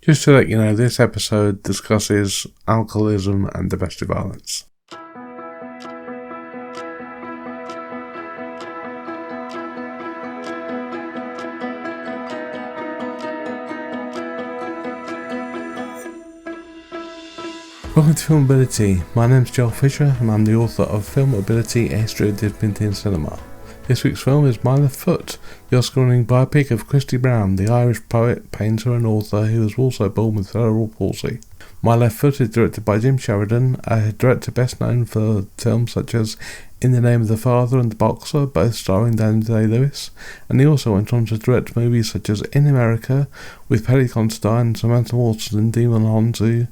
Just to let you know, this episode discusses alcoholism and domestic violence. Welcome to Filmability. My name's Joel Fisher and I'm the author of Filmability, A History of Divinity in Cinema. This week's film is My Left Foot, the Oscar-winning biopic of Christy Brown, the Irish poet, painter and author who was also born with cerebral palsy. My Left Foot is directed by Jim Sheridan, a director best known for films such as In the Name of the Father and The Boxer, both starring Daniel Day-Lewis, and he also went on to direct movies such as In America with Paddy Considine, Samantha Watson and Damon Honzu,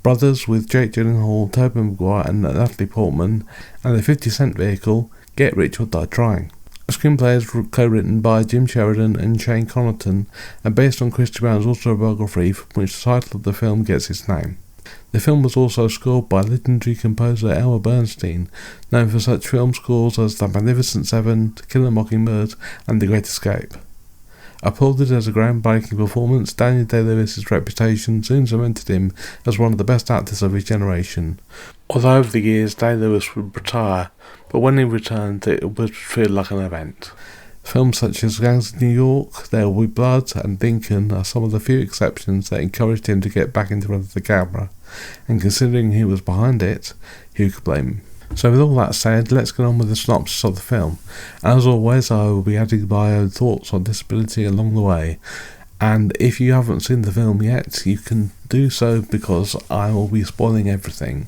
Brothers with Jake Gyllenhaal, Tobey Maguire and Natalie Portman, and the 50 Cent vehicle Get Rich or Die Trying. The screenplay is co-written by Jim Sheridan and Shane Connaughton and based on Christy Brown's autobiography, from which the title of the film gets its name. The film was also scored by legendary composer Elmer Bernstein, known for such film scores as The Magnificent Seven, To Kill a Mockingbird and The Great Escape. Applauded as a groundbreaking performance, Daniel Day-Lewis's reputation soon cemented him as one of the best actors of his generation. Although over the years Day-Lewis would retire, but when he returned it would feel like an event. Films such as Gangs of New York, There Will Be Blood and Lincoln are some of the few exceptions that encouraged him to get back into front of the camera, and considering he was behind it, who could blame him? So with all that said, let's get on with the synopsis of the film. As always, I will be adding my own thoughts on disability along the way, and if you haven't seen the film yet, you can do so because I will be spoiling everything.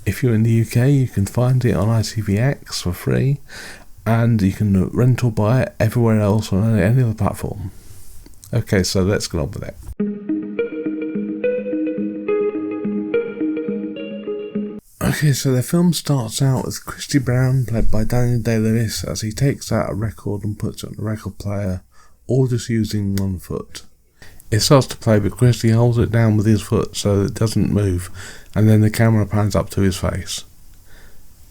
If you're in the UK, you can find it on ITVX for free, and you can rent or buy it everywhere else on any other platform. Okay, so let's get on with it. Okay, so the film starts out with Christy Brown, played by Daniel Day-Lewis, as he takes out a record and puts it on a record player, all just using one foot. It starts to play, but Christy holds it down with his foot so that it doesn't move, and then the camera pans up to his face.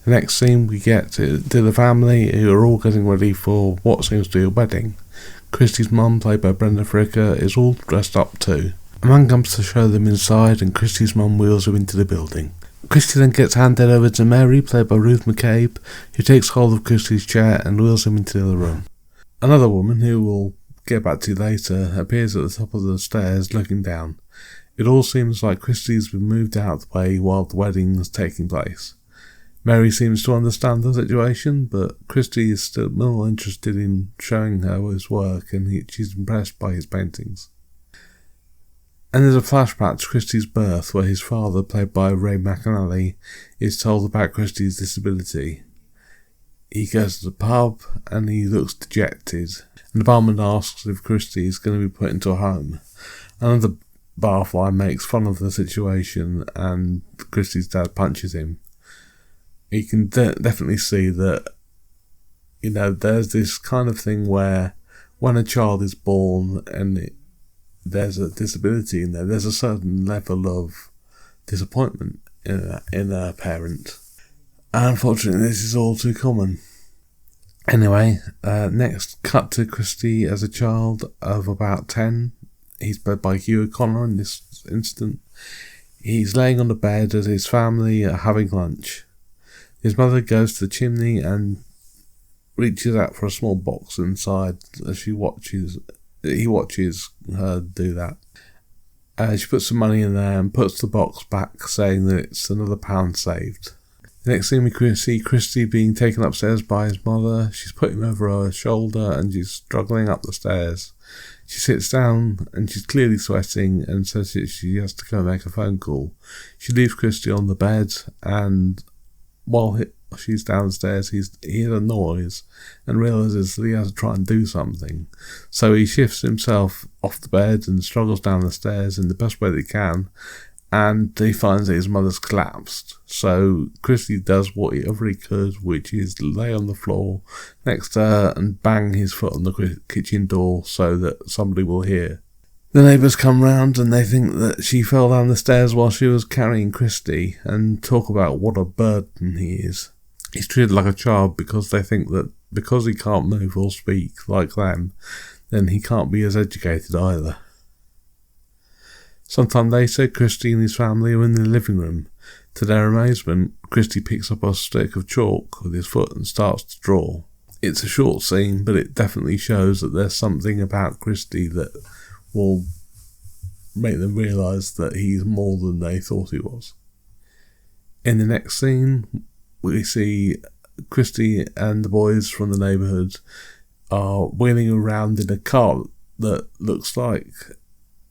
The next scene we get to the family, who are all getting ready for what seems to be a wedding. Christy's mum, played by Brenda Fricker, is all dressed up too. A man comes to show them inside, and Christy's mum wheels him into the building. Christy then gets handed over to Mary, played by Ruth McCabe, who takes hold of Christy's chair and wheels him into the other room. Another woman, who we'll get back to later, appears at the top of the stairs looking down. It all seems like Christy's been moved out of the way while the wedding is taking place. Mary seems to understand the situation, but Christy is still more interested in showing her his work, and she's impressed by his paintings. And there's a flashback to Christy's birth, where his father, played by Ray McAnally, is told about Christy's disability. He goes to the pub and he looks dejected, and the barman asks if Christy is going to be put into a home. Another barfly makes fun of the situation and Christy's dad punches him. You can definitely see that, there's this kind of thing where when a child is born and there's a disability in there, there's a certain level of disappointment in a parent. And unfortunately, this is all too common. Anyway, next, cut to Christy as a child of about 10. He's played by Hugh O'Connor in this instant. He's laying on the bed as his family are having lunch. His mother goes to the chimney and reaches out for a small box inside as he watches her do that. She puts some money in there and puts the box back, saying that it's another £1 saved. The next thing we see Christy being taken upstairs by his mother. She's put him over her shoulder and she's struggling up the stairs. She sits down and she's clearly sweating and says that she has to go make a phone call. She leaves Christy on the bed, and while she's downstairs, he hears a noise and realises that he has to try and do something. So he shifts himself off the bed and struggles down the stairs in the best way that he can, and he finds that his mother's collapsed. So Christy does whatever he could, which is lay on the floor next to her and bang his foot on the kitchen door so that somebody will hear. The neighbours come round and they think that she fell down the stairs while she was carrying Christy, and talk about what a burden he is. He's treated like a child because they think that because he can't move or speak like them, then he can't be as educated either. Sometime later, Christy and his family are in the living room. To their amazement, Christy picks up a stick of chalk with his foot and starts to draw. It's a short scene, but it definitely shows that there's something about Christy that will make them realise that he's more than they thought he was. In the next scene, we see Christy and the boys from the neighbourhood are wheeling around in a cart that looks like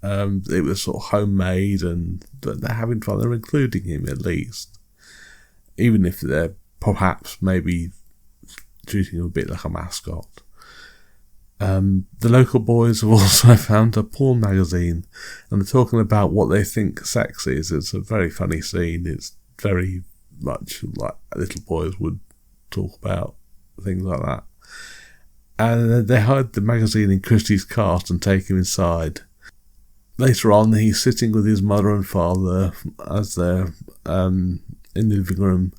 it was sort of homemade, and that they're having fun. They're including him at least, even if they're perhaps maybe treating him a bit like a mascot. The local boys have also found a porn magazine, and they're talking about what they think sex is. It's a very funny scene. It's very much like little boys would talk about things like that. And they hide the magazine in Christy's cart and take him inside. Later on, he's sitting with his mother and father as they're in the living room,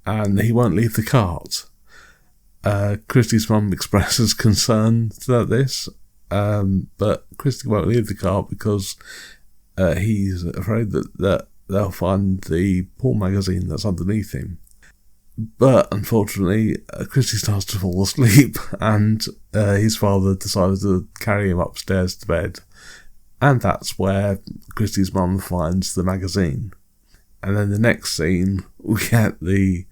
and he won't leave the cart. Christy's mum expresses concern about this, but Christy won't leave the cart because he's afraid that they'll find the porn magazine that's underneath him. But unfortunately, Christy starts to fall asleep, and his father decides to carry him upstairs to bed. And that's where Christy's mum finds the magazine. And then the next scene, we get the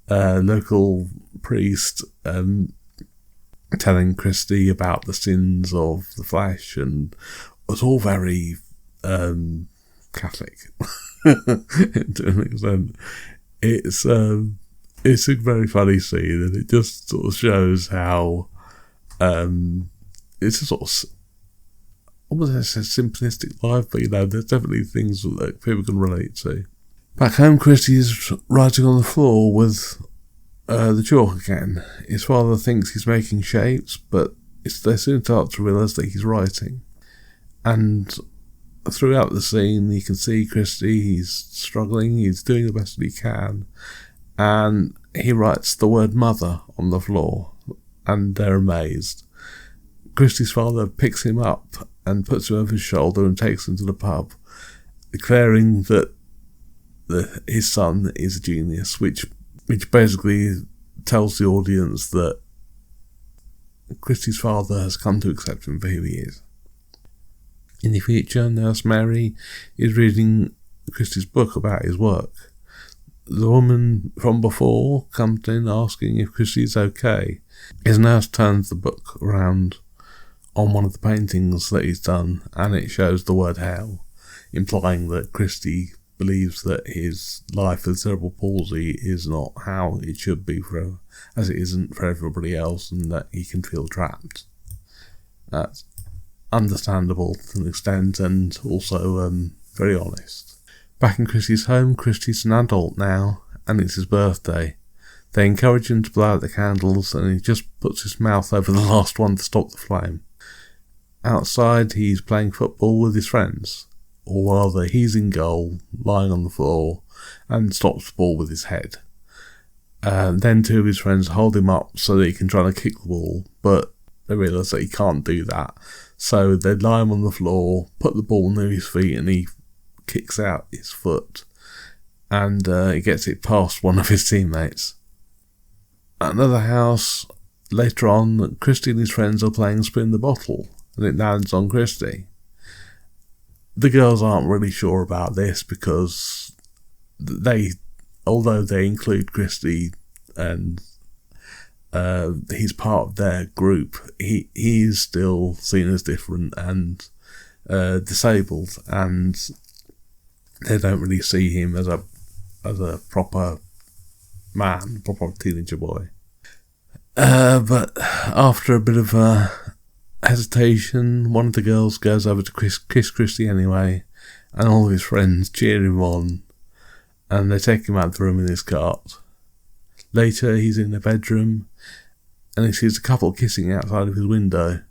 local priest telling Christy about the sins of the flesh, and it's all very Catholic to an extent. It's a very funny scene, and it just sort of shows how it's a sort of almost a simplistic life, but there's definitely things that people can relate to. Back home, Christy's writing on the floor with the chalk again. His father thinks he's making shapes, but they soon start to realise that he's writing. And throughout the scene, you can see Christy, he's struggling, he's doing the best that he can, and he writes the word mother on the floor, and they're amazed. Christy's father picks him up and puts him over his shoulder and takes him to the pub, declaring that his son is a genius, which basically tells the audience that Christy's father has come to accept him for who he is. In the future, Nurse Mary is reading Christy's book about his work. The woman from before comes in asking if Christy's okay. His nurse turns the book around on one of the paintings that he's done, and it shows the word hell, implying that Christy believes that his life with cerebral palsy is not how it should be as it isn't for everybody else, and that he can feel trapped. That's understandable to an extent, and also very honest. Back in Christy's home, Christy's an adult now, and it's his birthday. They encourage him to blow out the candles, and he just puts his mouth over the last one to stop the flame. Outside, he's playing football with his friends, or rather, he's in goal, lying on the floor, and stops the ball with his head. Then two of his friends hold him up so that he can try to kick the ball, but they realise that he can't do that. So they lie him on the floor, put the ball near his feet, and he kicks out his foot, and he gets it past one of his teammates. At another house, later on, Christy and his friends are playing Spin the Bottle, and it lands on Christy. The girls aren't really sure about this because although they include Christy and he's part of their group, he is still seen as different and disabled, and they don't really see him as a proper man, proper teenager boy. But after a bit of hesitation, one of the girls goes over to kiss Christy anyway, and all of his friends cheer him on, and they take him out of the room in his cart. Later, he's in the bedroom, and he sees a couple kissing outside of his window,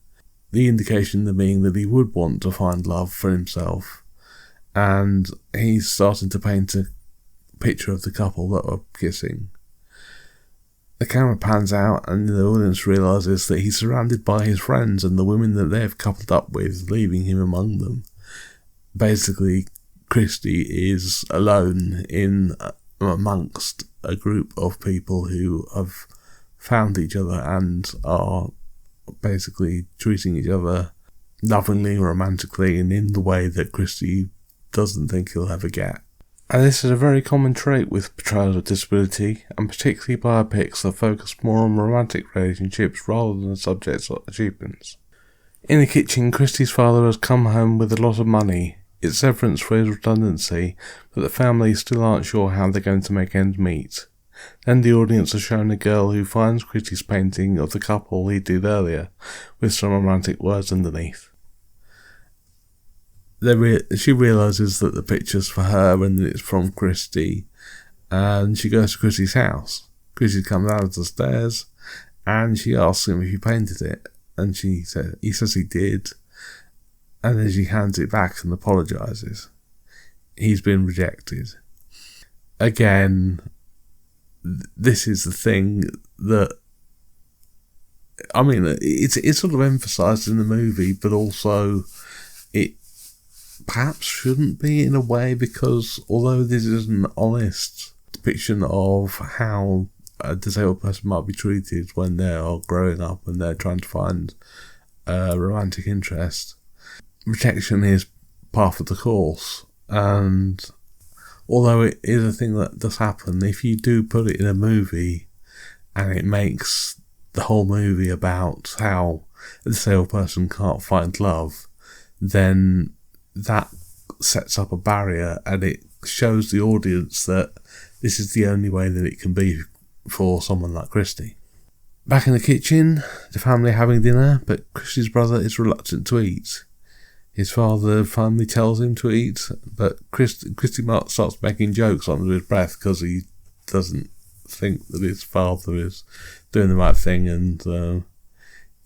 the indication being that he would want to find love for himself, and he's starting to paint a picture of the couple that are kissing. The camera pans out, and the audience realises that he's surrounded by his friends and the women that they've coupled up with, leaving him among them. basically Christy is alone in amongst a group of people who have found each other and are basically treating each other lovingly, romantically, and in the way that Christy doesn't think he'll ever get. And this is a very common trait with portrayals of disability, and particularly biopics that focus more on romantic relationships rather than the subject's achievements. In the kitchen, Christy's father has come home with a lot of money. It's severance for his redundancy, but the family still aren't sure how they're going to make ends meet. Then the audience are shown a girl who finds Christy's painting of the couple he did earlier, with some romantic words underneath. She realises that the picture's for her and that it's from Christy, and she goes to Christy's house. Christy comes out of the stairs, and she asks him if he painted it, and he says he did, and then she hands it back and apologises. He's been rejected. Again, this is the thing that, I mean, it's sort of emphasised in the movie, but also it perhaps shouldn't be in a way, because although this is an honest depiction of how a disabled person might be treated when they are growing up and they're trying to find a romantic interest, rejection is part of the course. And although it is a thing that does happen, if you do put it in a movie and it makes the whole movie about how a disabled person can't find love, then that sets up a barrier and it shows the audience that this is the only way that it can be for someone like Christy. Back in the kitchen, the family are having dinner, but Christy's brother is reluctant to eat. His father finally tells him to eat, but Christy starts making jokes under his breath because he doesn't think that his father is doing the right thing, and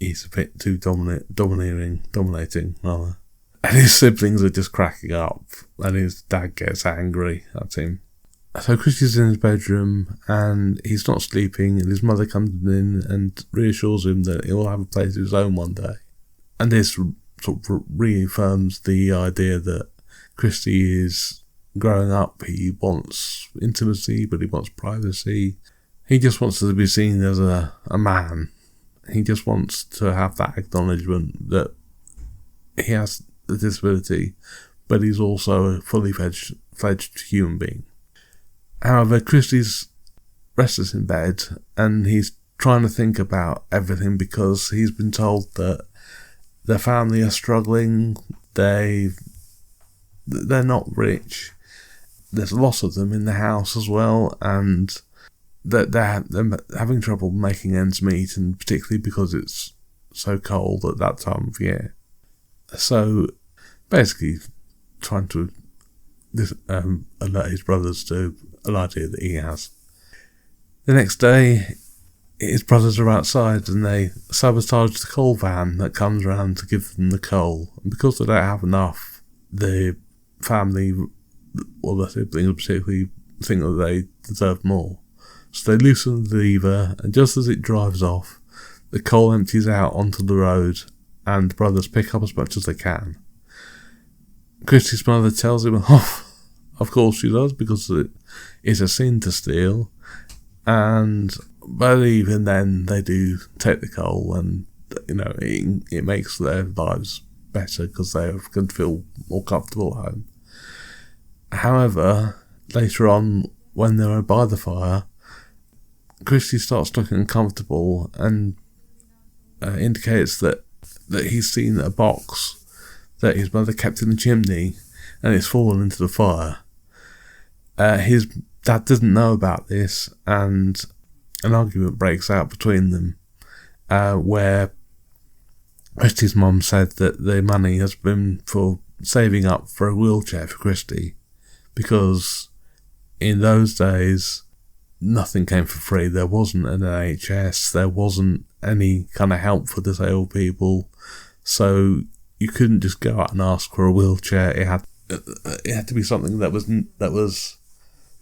he's a bit too dominating. And his siblings are just cracking up, and his dad gets angry at him. So Christy's in his bedroom, and he's not sleeping, and his mother comes in and reassures him that he will have a place of his own one day. And this sort of reaffirms the idea that Christy is growing up. He wants intimacy, but he wants privacy. He just wants to be seen as a man. He just wants to have that acknowledgement that he has the disability, but he's also a fully fledged human being. However, Christy's restless in bed, and he's trying to think about everything because he's been told that their family are struggling, they're not rich, there's a lot of them in the house as well, and that they're having trouble making ends meet, and particularly because it's so cold at that time of year. So basically trying to alert his brothers to an idea that he has. The next day, his brothers are outside and they sabotage the coal van that comes around to give them the coal. And because they don't have enough, the family, or the siblings particularly, think that they deserve more. So they loosen the lever, and just as it drives off, the coal empties out onto the road and the brothers pick up as much as they can. Christy's mother tells him off. Of course she does, because it is a sin to steal. But even then, they do take the coal, and it makes their lives better because they can feel more comfortable at home. However, later on, when they're by the fire, Christy starts looking uncomfortable and indicates that he's seen a box that his mother kept in the chimney, and it's fallen into the fire. His dad doesn't know about this, and an argument breaks out between them, where Christy's mum said that the money has been for saving up for a wheelchair for Christy, because in those days nothing came for free. There wasn't an NHS, there wasn't any kind of help for disabled people, so you couldn't just go out and ask for a wheelchair. It had to be something that was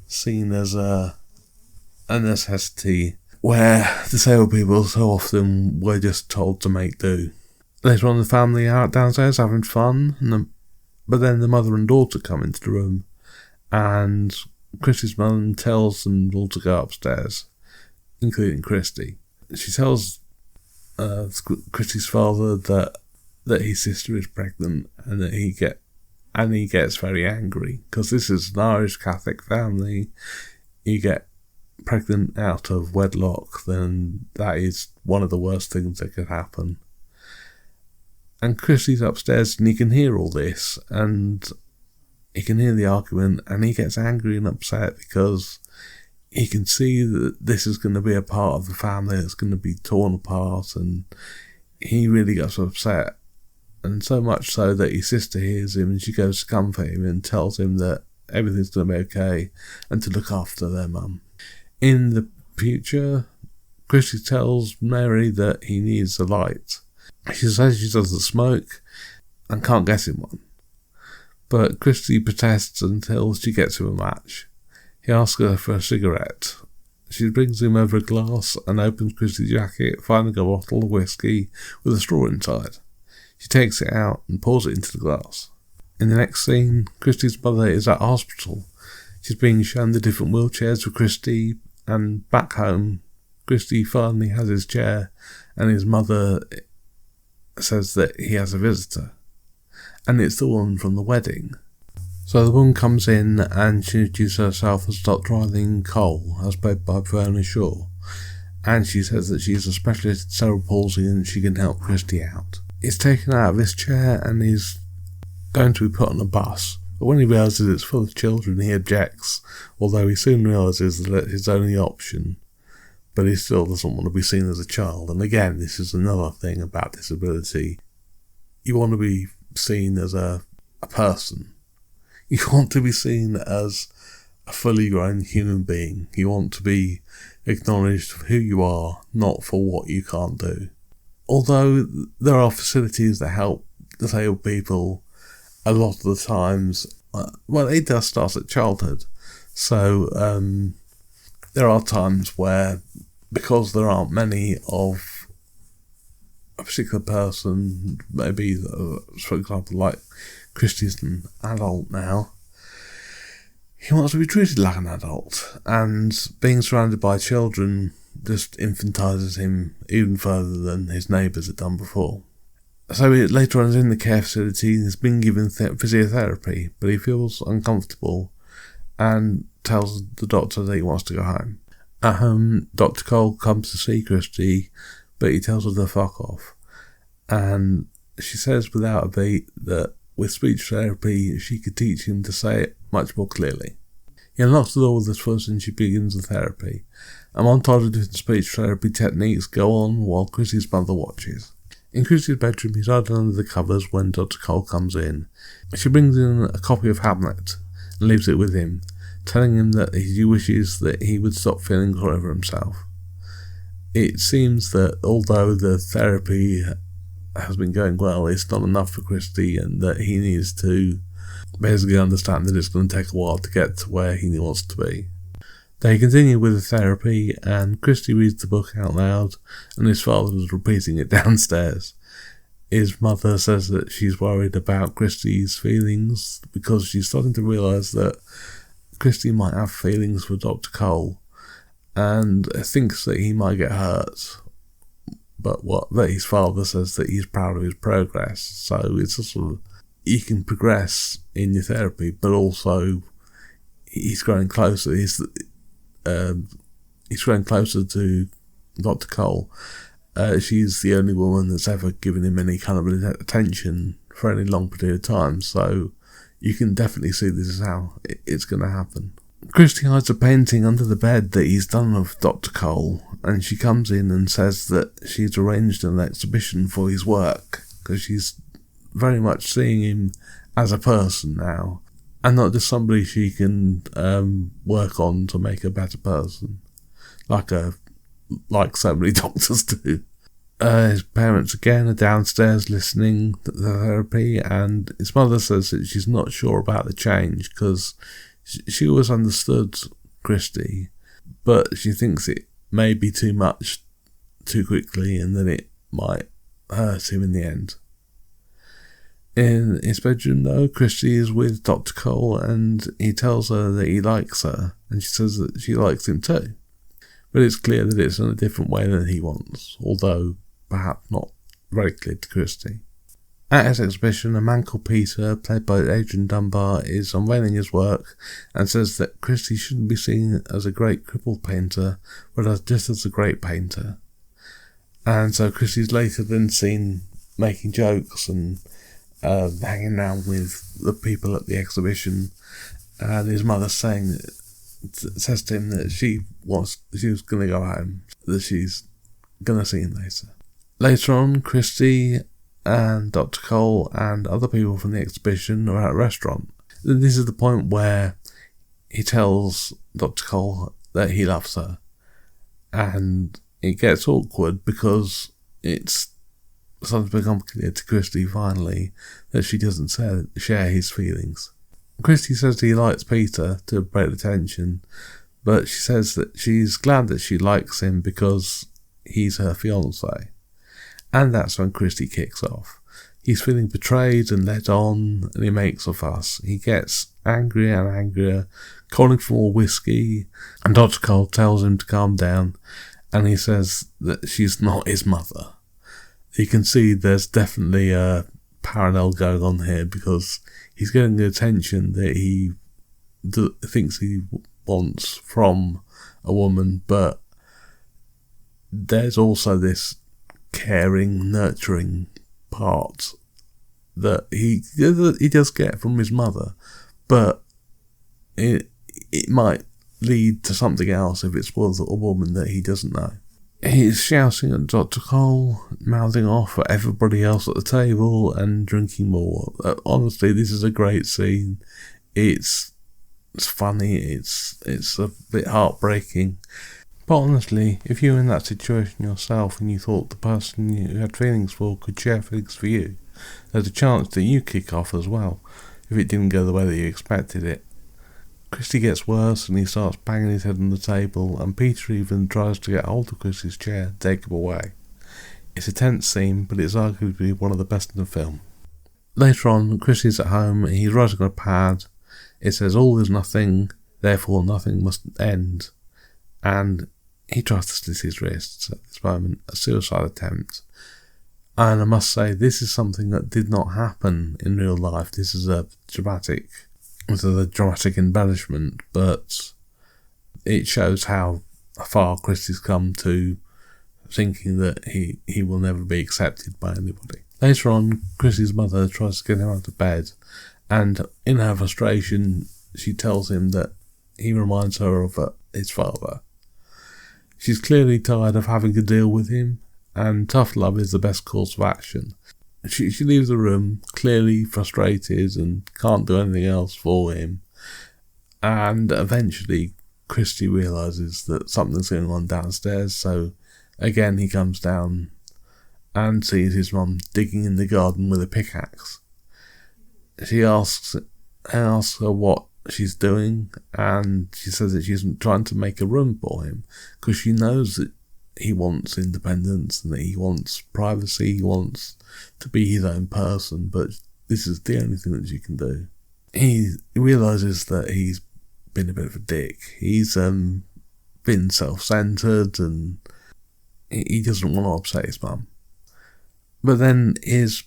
seen as a necessity, where disabled people so often were just told to make do. Later on, the family are out downstairs having fun, and But then the mother and daughter come into the room, and Christy's mum tells them all to go upstairs, including Christy. She tells Christy's father that his sister is pregnant, and that he gets very angry, because this is an Irish Catholic family. You get pregnant out of wedlock, then that is one of the worst things that could happen. And Christy's upstairs, and he can hear all this, and he can hear the argument, and he gets angry and upset because he can see that this is going to be a part of the family that's going to be torn apart, and he really gets upset. And so much so that his sister hears him, and she goes to comfort him and tells him that everything's going to be okay and to look after their mum. In the future, Christy tells Mary that he needs a light. She says she doesn't smoke and can't get him one. But Christy protests until she gets him a match. He asks her for a cigarette. She brings him over a glass and opens Christy's jacket, finding a bottle of whiskey with a straw inside. She takes it out and pours it into the glass. In the next scene, Christy's mother is at hospital. She's being shown the different wheelchairs for Christy, and back home, Christy finally has his chair, and his mother says that he has a visitor. And it's the woman from the wedding. So the woman comes in and she introduces herself as Dr. Eileen Cole, as played by Verna Shaw. And she says that she's a specialist in cerebral palsy and she can help Christy out. He's taken out of his chair and he's going to be put on a bus. But when he realises it's full of children, he objects, although he soon realises that it's his only option. But he still doesn't want to be seen as a child. And again, this is another thing about disability. You want to be seen as a person. You want to be seen as a fully grown human being. You want to be acknowledged for who you are, not for what you can't do. Although there are facilities that help disabled people, a lot of the times, well, it does start at childhood. So there are times where, because there aren't many of a particular person, maybe, for example, like Christy's an adult now, he wants to be treated like an adult, and being surrounded by children just infantilizes him even further than his neighbours had done before. So later on, he's in the care facility, he's been given physiotherapy, but he feels uncomfortable and tells the doctor that he wants to go home. At home, Dr. Cole comes to see Christy, but he tells her to fuck off. And she says without a beat that with speech therapy, she could teach him to say it much more clearly. He unlocks the door with his foot and she begins the therapy. A montage of different speech therapy techniques go on while Christy's mother watches. In Christy's bedroom, he's hiding under the covers when Dr. Cole comes in. She brings in a copy of Hamlet and leaves it with him, telling him that he wishes that he would stop feeling sorry for himself. It seems that although the therapy has been going well, it's not enough for Christy, and that he needs to basically understand that it's going to take a while to get to where he wants to be. They continue with the therapy, and Christy reads the book out loud, and his father is repeating it downstairs. His mother says that she's worried about Christy's feelings because she's starting to realise that Christy might have feelings for Dr. Cole, and thinks that he might get hurt. But his father says that he's proud of his progress. So it's a sort of, you can progress in your therapy, but also he's growing closer. He's growing closer to Dr. Cole. She's the only woman that's ever given him any kind of attention for any long period of time. So you can definitely see this is how it's going to happen. Christy hides a painting under the bed that he's done of Dr. Cole, and she comes in and says that she's arranged an exhibition for his work, because she's very much seeing him as a person now, and not just somebody she can work on to make a better person, like so many doctors do. His parents again are downstairs listening to the therapy, and his mother says that she's not sure about the change because she always understood Christy, but she thinks it may be too much too quickly and that it might hurt him in the end. In his bedroom, though, Christy is with Dr. Cole, and he tells her that he likes her, and she says that she likes him too. But it's clear that it's in a different way than he wants, although perhaps not very clear to Christy. At his exhibition, a man called Peter, played by Adrian Dunbar, is unveiling his work and says that Christy shouldn't be seen as a great crippled painter, but just as a great painter. And so Christy's later then seen making jokes and hanging around with the people at the exhibition, and his mother says to him that she was going to go home, that she's going to see him later. Later on, Christy and Dr. Cole and other people from the exhibition are at a restaurant. This is the point where he tells Dr. Cole that he loves her, and it gets awkward because it's starting to become clear to Christy finally that she doesn't share his feelings. Christy says he likes Peter to break the tension, but she says that she's glad that she likes him because he's her fiancé. And that's when Christy kicks off. He's feeling betrayed and led on, and he makes a fuss. He gets angrier and angrier, calling for more whiskey, and Dr. Cole tells him to calm down, and he says that she's not his mother. You can see there's definitely a parallel going on here, because he's getting the attention that he thinks he wants from a woman, but there's also this caring, nurturing part that he does get from his mother, but it might lead to something else if it's with a woman that he doesn't know. He's shouting at Dr. Cole, mouthing off at everybody else at the table and drinking more. Honestly, this is a great scene. It's funny, it's a bit heartbreaking. But honestly, if you were in that situation yourself and you thought the person you had feelings for could share feelings for you, there's a chance that you kick off as well, if it didn't go the way that you expected it. Christy gets worse and he starts banging his head on the table, and Peter even tries to get hold of Christy's chair and take him away. It's a tense scene, but it's arguably one of the best in the film. Later on, Christy's at home and he's writing on a pad. It says all is nothing, therefore nothing must end. And he tries to slit his wrists at this moment, a suicide attempt. And I must say, this is something that did not happen in real life. This is a dramatic embellishment, but it shows how far Christy's come to thinking that he will never be accepted by anybody. Later on, Christy's mother tries to get him out of bed, and in her frustration, she tells him that he reminds her of his father. She's clearly tired of having to deal with him, and tough love is the best course of action. She leaves the room, clearly frustrated and can't do anything else for him. And eventually, Christy realises that something's going on downstairs, so again he comes down and sees his mum digging in the garden with a pickaxe. He asks her what she's doing, and she says that she's trying to make a room for him because she knows that he wants independence and that he wants privacy, he wants to be his own person, but this is the only thing that she can do. He realises that he's been a bit of a dick. He's been self-centred and he doesn't want to upset his mum. But then his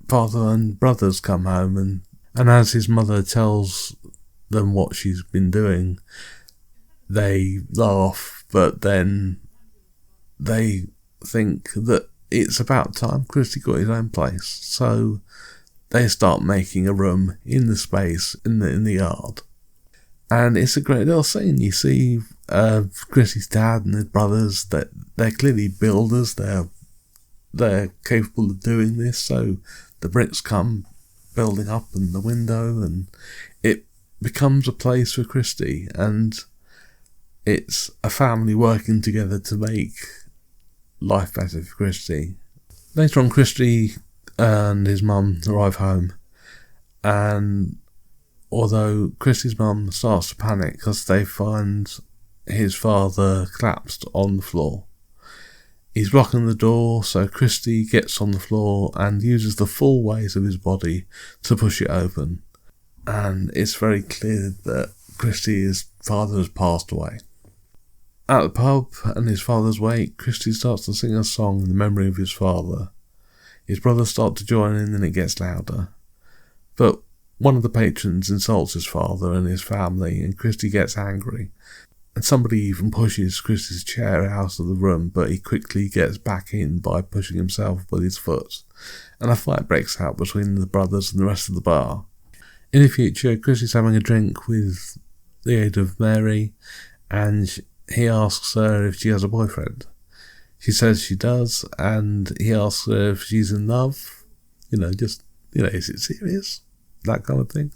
father and brothers come home, and as his mother tells them what she's been doing, they laugh, but then they think that it's about time Christy got his own place. So they start making a room in the space in the yard. And it's a great little scene. You see Christy's dad and his brothers, that they're clearly builders, they're capable of doing this, so the bricks come building up in the window, and it becomes a place for Christy, and it's a family working together to make life better for Christy. Later on, Christy and his mum arrive home, and although Christy's mum starts to panic because they find his father collapsed on the floor, He's blocking the door, so Christy gets on the floor and uses the full weight of his body to push it open. And it's very clear that Christy's father has passed away. At the pub and his father's wake, Christy starts to sing a song in the memory of his father. His brothers start to join in and it gets louder. But one of the patrons insults his father and his family, and Christy gets angry. And somebody even pushes Christy's chair out of the room, but he quickly gets back in by pushing himself with his foot. And a fight breaks out between the brothers and the rest of the bar. In the future, Christy's having a drink with the aid of Mary, and he asks her if she has a boyfriend. She says she does, and he asks her if she's in love. Is it serious? That kind of thing.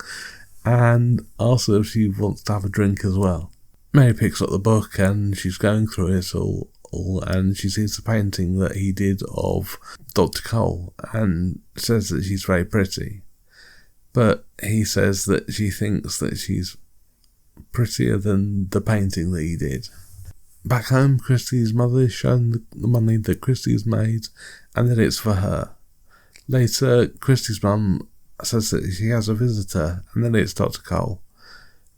And asks her if she wants to have a drink as well. Mary picks up the book and she's going through it all, and she sees the painting that he did of Dr. Cole and says that she's very pretty. But he says that she thinks that she's prettier than the painting that he did. Back home, Christy's mother is shown the money that Christy's made and that it's for her. Later, Christy's mum says that she has a visitor and then it's Dr. Cole.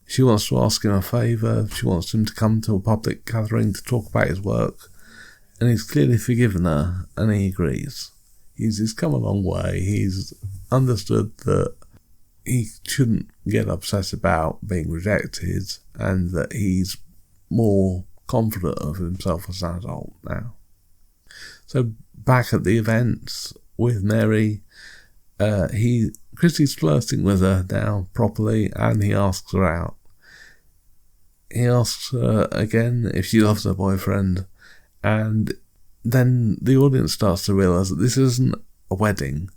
She wants to ask him a favour. She wants him to come to a public gathering to talk about his work. And he's clearly forgiven her, and he agrees. He's come a long way. He's understood that he shouldn't get upset about being rejected, and that he's more confident of himself as an adult now. So back at the event with Mary, Christy's flirting with her now properly, and he asks her out. He asks her again if she loves her boyfriend, and then the audience starts to realise that this isn't a wedding,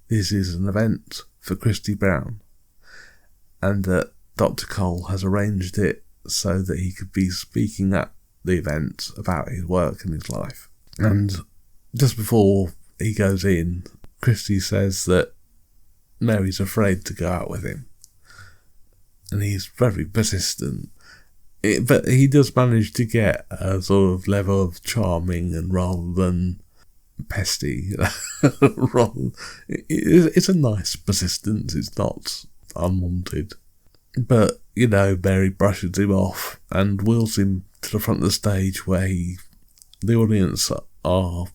this is an event for Christy Brown, and that Dr. Cole has arranged it so that he could be speaking at the event about his work and his life. And just before he goes in, Christy says that Mary's afraid to go out with him, and he's very persistent. But he does manage to get a sort of level of charming and rather than pesty. It's a nice persistence, it's not unwanted. But, Mary brushes him off and wheels him to the front of the stage where the audience are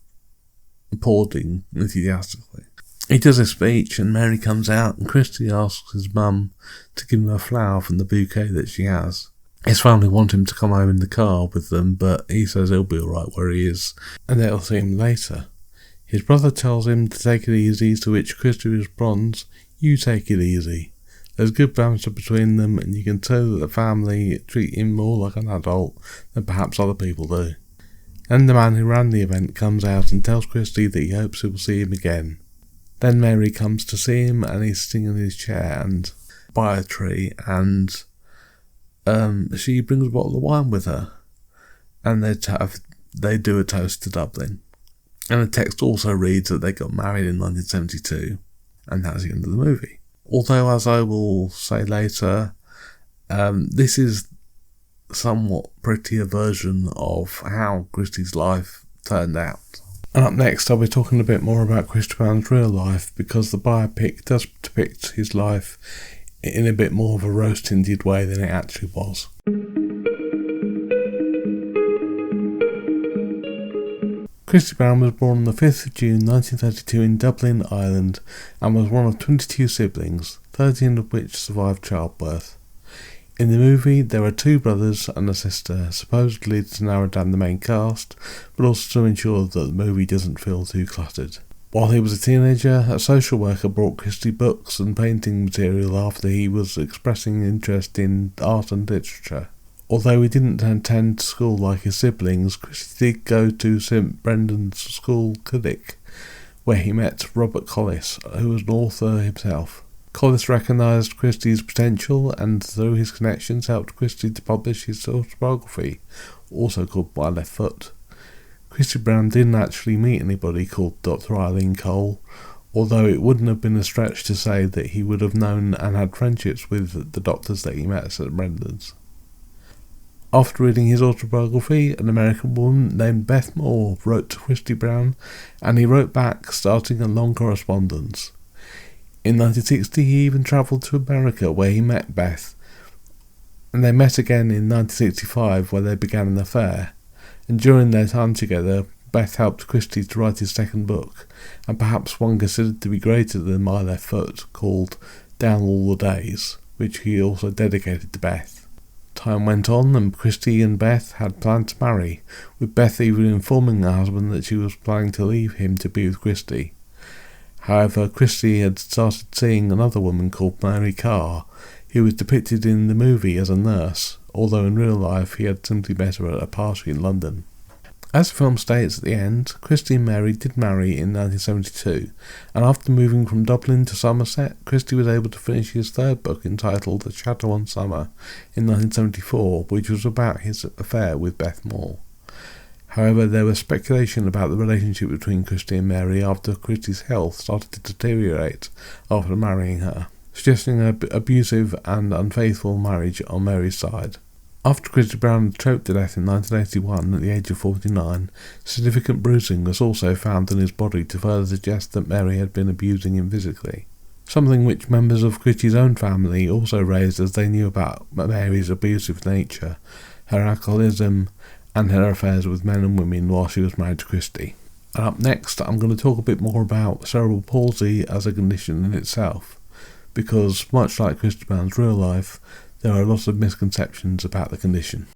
applauding enthusiastically. He does a speech and Mary comes out and Christy asks his mum to give him a flower from the bouquet that she has. His family want him to come home in the car with them, but he says he'll be alright where he is, and they'll see him later. His brother tells him to take it easy, to which Christy responds, "You take it easy." There's good banter between them, and you can tell that the family treat him more like an adult than perhaps other people do. And the man who ran the event comes out and tells Christy that he hopes he will see him again. Then Mary comes to see him, and he's sitting in his chair and by a tree, and she brings a bottle of wine with her, and they do a toast to Dublin. And the text also reads that they got married in 1972, and that's the end of the movie. Although, as I will say later, this is a somewhat prettier version of how Christy's life turned out. And up next, I'll be talking a bit more about Christy Brown's real life, because the biopic does depict his life in a bit more of a rose-tinted way than it actually was. Christy Brown was born on the 5th of June 1932 in Dublin, Ireland, and was one of 22 siblings, 13 of which survived childbirth. In the movie, there are 2 brothers and a sister, supposedly to narrow down the main cast, but also to ensure that the movie doesn't feel too cluttered. While he was a teenager, a social worker brought Christy books and painting material after he was expressing interest in art and literature. Although he didn't attend school like his siblings, Christy did go to St Brendan's School, Cuddick, where he met Robert Collis, who was an author himself. Collis recognised Christy's potential and through his connections helped Christy to publish his autobiography, also called My Left Foot. Christy Brown didn't actually meet anybody called Dr. Eileen Cole, although it wouldn't have been a stretch to say that he would have known and had friendships with the doctors that he met at St Brendan's. After reading his autobiography, an American woman named Beth Moore wrote to Christy Brown, and he wrote back, starting a long correspondence. In 1960, he even travelled to America, where he met Beth, and they met again in 1965, where they began an affair. And during their time together, Beth helped Christy to write his second book, and perhaps one considered to be greater than My Left Foot, called Down All the Days, which he also dedicated to Beth. Time went on, and Christy and Beth had planned to marry, with Beth even informing her husband that she was planning to leave him to be with Christy. However, Christy had started seeing another woman called Mary Carr, who was depicted in the movie as a nurse, although in real life he had simply met her at a party in London. As the film states at the end, Christy and Mary did marry in 1972, and after moving from Dublin to Somerset, Christy was able to finish his third book entitled The Shadow on Summer in 1974, which was about his affair with Beth Moore. However, there was speculation about the relationship between Christy and Mary after Christy's health started to deteriorate after marrying her, suggesting an abusive and unfaithful marriage on Mary's side. After Christy Brown choked to death in 1981 at the age of 49, significant bruising was also found in his body to further suggest that Mary had been abusing him physically, something which members of Christy's own family also raised as they knew about Mary's abusive nature, her alcoholism, and her affairs with men and women while she was married to Christy. And up next, I'm going to talk a bit more about cerebral palsy as a condition in itself, because much like Christy Brown's real life, there are lots of misconceptions about the condition.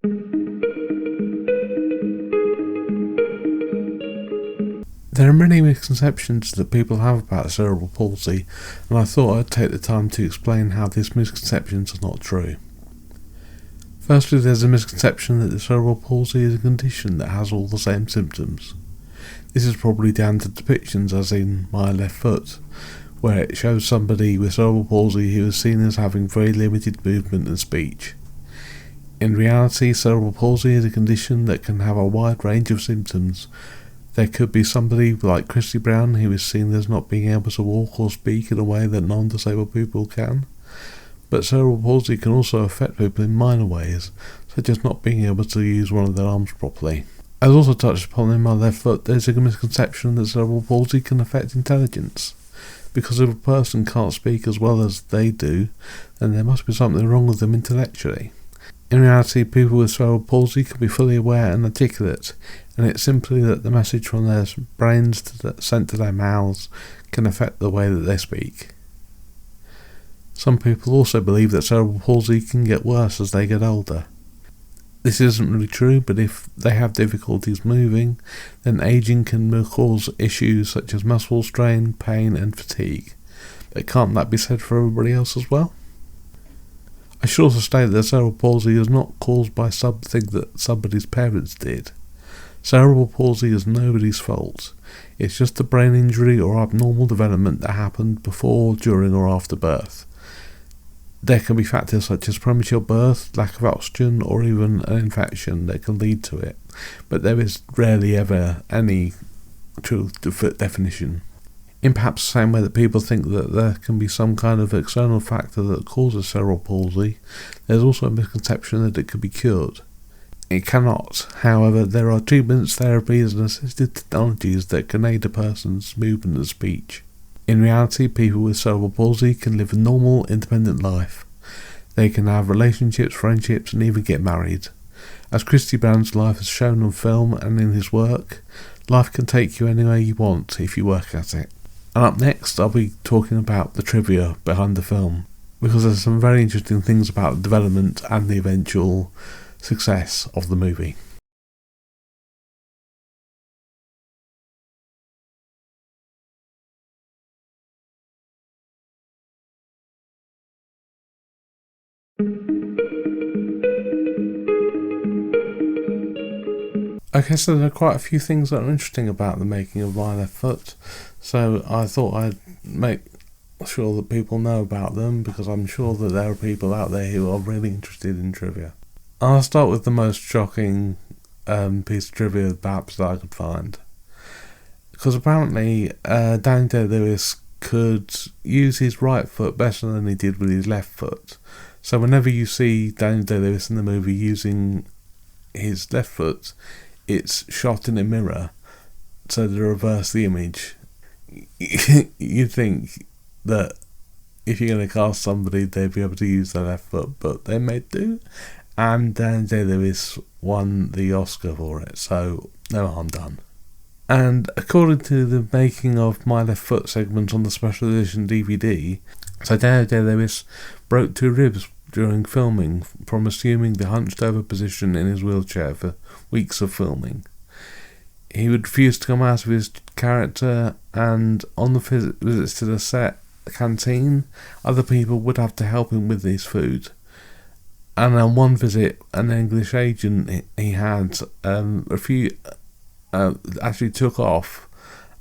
There are many misconceptions that people have about cerebral palsy, and I thought I'd take the time to explain how these misconceptions are not true. Firstly, there's a misconception that the cerebral palsy is a condition that has all the same symptoms. This is probably down to depictions as in My Left Foot, where it shows somebody with cerebral palsy who is seen as having very limited movement and speech. In reality, cerebral palsy is a condition that can have a wide range of symptoms. There could be somebody like Christy Brown who is seen as not being able to walk or speak in a way that non-disabled people can. But cerebral palsy can also affect people in minor ways, such as not being able to use one of their arms properly. As also touched upon in My Left Foot, there is a misconception that cerebral palsy can affect intelligence. Because if a person can't speak as well as they do, then there must be something wrong with them intellectually. In reality, people with cerebral palsy can be fully aware and articulate, and it's simply that the message from their brains sent to their mouths can affect the way that they speak. Some people also believe that cerebral palsy can get worse as they get older. This isn't really true, but if they have difficulties moving, then aging can cause issues such as muscle strain, pain and fatigue. But can't that be said for everybody else as well? I should also state that cerebral palsy is not caused by something that somebody's parents did. Cerebral palsy is nobody's fault. It's just a brain injury or abnormal development that happened before, during or after birth. There can be factors such as premature birth, lack of oxygen, or even an infection that can lead to it, but there is rarely ever any true definition. In perhaps the same way that people think that there can be some kind of external factor that causes cerebral palsy, there's also a misconception that it could be cured. It cannot. However, there are treatments, therapies, and assistive technologies that can aid a person's movement and speech. In reality, people with cerebral palsy can live a normal, independent life. They can have relationships, friendships, and even get married. As Christy Brown's life has shown on film and in his work, life can take you anywhere you want if you work at it. And up next, I'll be talking about the trivia behind the film, because there's some very interesting things about the development and the eventual success of the movie. Okay, so there are quite a few things that are interesting about the making of My Left Foot, so I thought I'd make sure that people know about them, because I'm sure that there are people out there who are really interested in trivia. I'll start with the most shocking piece of trivia perhaps that I could find. Because apparently Daniel Day-Lewis could use his right foot better than he did with his left foot. So whenever you see Daniel Day-Lewis in the movie using his left foot, it's shot in a mirror, so to reverse the image. You think that if you're going to cast somebody, they'd be able to use their left foot, but they may do. And Daniel Day-Lewis won the Oscar for it, so no harm done. And according to the making of My Left Foot segment on the special edition DVD, so Daniel Day-Lewis broke 2 ribs during filming from assuming the hunched over position in his wheelchair for weeks of filming. He would refuse to come out of his character, and on the visits to the set canteen, other people would have to help him with his food. And on one visit, an English agent he had actually took off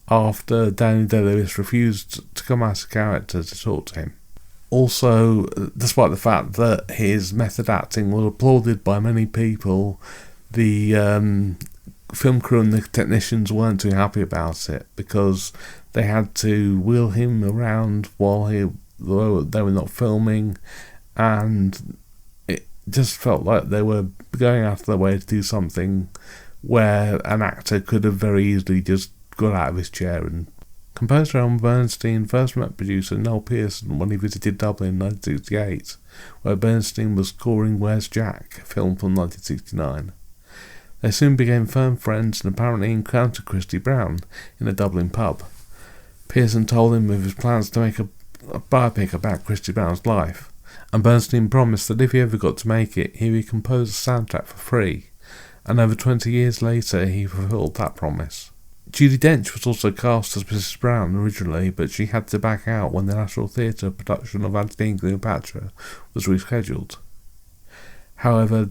after Daniel Day-Lewis refused to come out of character to talk to him. Also, despite the fact that his method acting was applauded by many people, the film crew and the technicians weren't too happy about it, because they had to wheel him around while they were not filming, and it just felt like they were going out of their way to do something where an actor could have very easily just got out of his chair. And composer Elmer Bernstein first met producer Noel Pearson when he visited Dublin in 1968, where Bernstein was scoring Where's Jack, a film from 1969. They soon became firm friends and apparently encountered Christy Brown in a Dublin pub. Pearson told him of his plans to make a biopic about Christy Brown's life, and Bernstein promised that if he ever got to make it, he would compose a soundtrack for free, and over 20 years later he fulfilled that promise. Judi Dench was also cast as Mrs. Brown originally, but she had to back out when the National Theatre production of Antony and Cleopatra was rescheduled. However,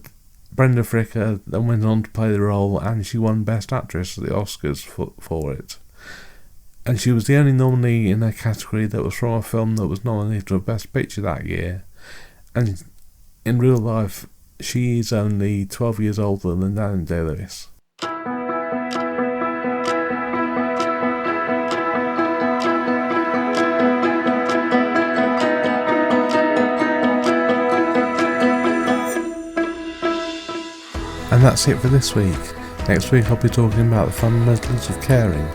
Brenda Fricker then went on to play the role, and she won Best Actress at the Oscars for it. And she was the only nominee in her category that was from a film that was nominated for Best Picture that year. And in real life, she is only 12 years older than Daniel Day-Lewis. And that's it for this week. Next week I'll be talking about The Fundamentals of Caring,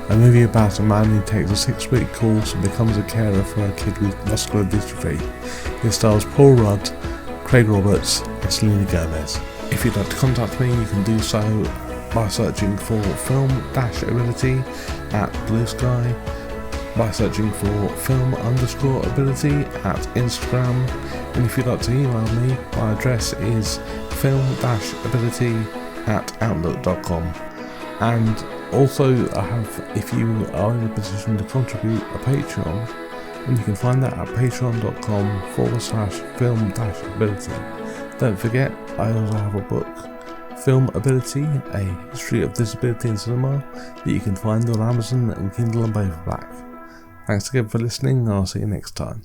a movie about a man who takes a 6-week course and becomes a carer for a kid with muscular dystrophy. It stars Paul Rudd, Craig Roberts and Selena Gomez. If you'd like to contact me, you can do so by searching for film-ability at Blue Sky, by searching for film_ability at Instagram, and if you'd like to email me, my address is film-ability@outlook.com. And also, if you are in a position to contribute, a Patreon, and you can find that at patreon.com/film-ability. Don't forget, I also have a book, Film Ability, A History of Disability in Cinema, that you can find on Amazon and Kindle and paperback. Thanks again for listening, and I'll see you next time.